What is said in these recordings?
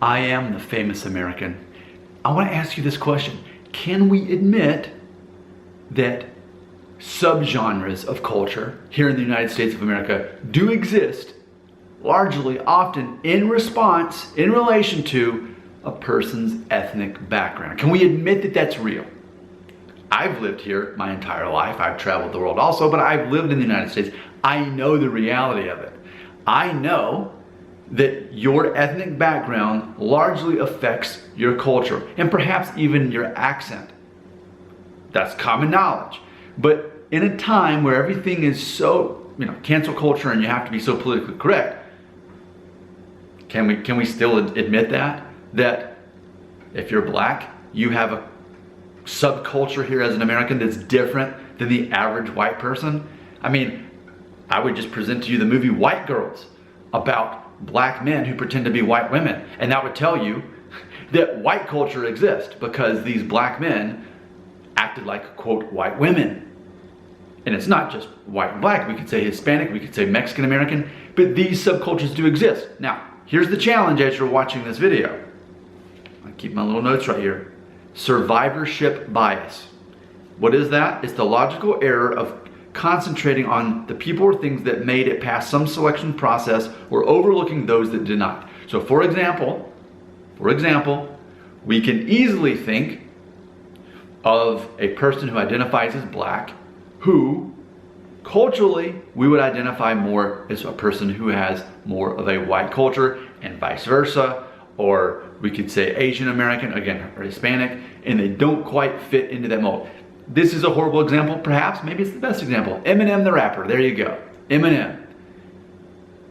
I am the famous American. I want to ask you this question. Can we admit that subgenres of culture here in the United States of America do exist, largely often in response, in relation to a person's ethnic background? Can we admit that that's real? I've lived here my entire life. I've traveled the world also, but I've lived in the United States. I know the reality of it. I know that your ethnic background largely affects your culture and perhaps even your accent. That's common knowledge. But in a time where everything is so, cancel culture and you have to be so politically correct, can we still admit that if you're black, you have a subculture here as an American that's different than the average white person? I mean, I would just present to you the movie White Girls about black men who pretend to be white women, and that would tell you that white culture exists because these black men acted like, quote, white women. And it's not just white and black. We could say Hispanic, we could say Mexican American, but these subcultures do exist. Now, here's the challenge as you're watching this video. I keep my little notes right here. Survivorship bias. What is that? It's the logical error of concentrating on the people or things that made it past some selection process or overlooking those that did not. So for example, we can easily think of a person who identifies as black who culturally we would identify more as a person who has more of a white culture, and vice versa. Or we could say Asian American, again, or Hispanic, and they don't quite fit into that mold. This is a horrible example, perhaps. Maybe it's the best example. Eminem the rapper, there you go. Eminem,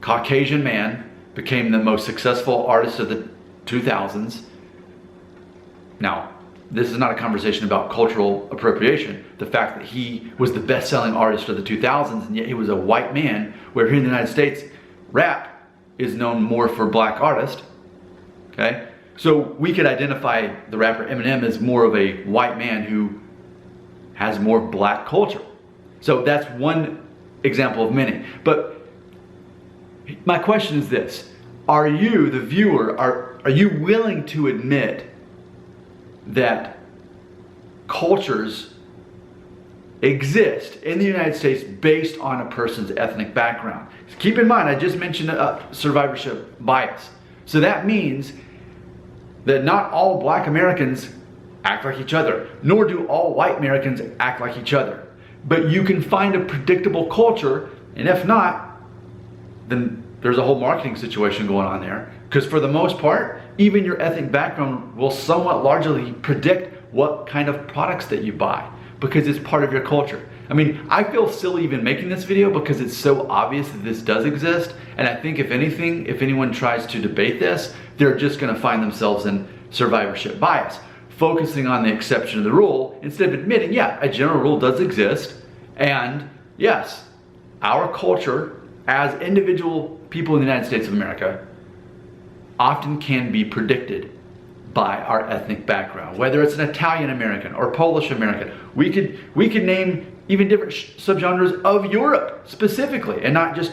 Caucasian man, became the most successful artist of the 2000s. Now, this is not a conversation about cultural appropriation. The fact that he was the best-selling artist of the 2000s, and yet he was a white man, where here in the United States, rap is known more for black artists. Okay? So we could identify the rapper Eminem as more of a white man who has more black culture. So that's one example of many. But my question is this: are you, the viewer, are you willing to admit that cultures exist in the United States based on a person's ethnic background? Keep in mind, I just mentioned survivorship bias. So that means that not all black Americans act like each other, nor do all white Americans act like each other. But you can find a predictable culture, and if not, then there's a whole marketing situation going on there. Because for the most part, even your ethnic background will somewhat largely predict what kind of products that you buy, because it's part of your culture. I mean, I feel silly even making this video because it's so obvious that this does exist. And I think if anything, if anyone tries to debate this, they're just gonna find themselves in survivorship bias, focusing on the exception of the rule instead of admitting, yeah, a general rule does exist. And yes, our culture as individual people in the United States of America often can be predicted by our ethnic background, whether it's an Italian American or Polish American. We could name even different subgenres of Europe specifically, and not just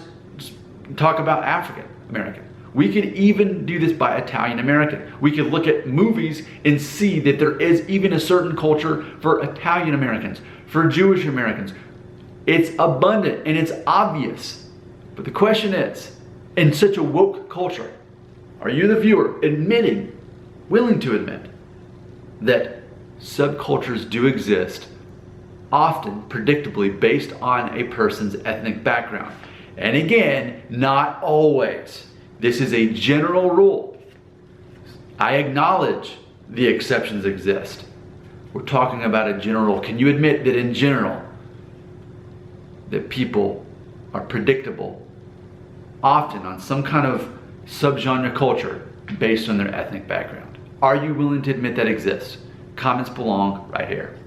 talk about African American. We could even do this by Italian American. We could look at movies and see that there is even a certain culture for Italian Americans, for Jewish Americans. It's abundant and it's obvious. But the question is, in such a woke culture, are you, the viewer, willing to admit that subcultures do exist, often predictably based on a person's ethnic background? And again, not always. This is a general rule. I acknowledge the exceptions exist. We're talking about a general. Can you admit that in general, that people are predictable, often on some kind of subgenre culture based on their ethnic background? Are you willing to admit that exists? Comments belong right here.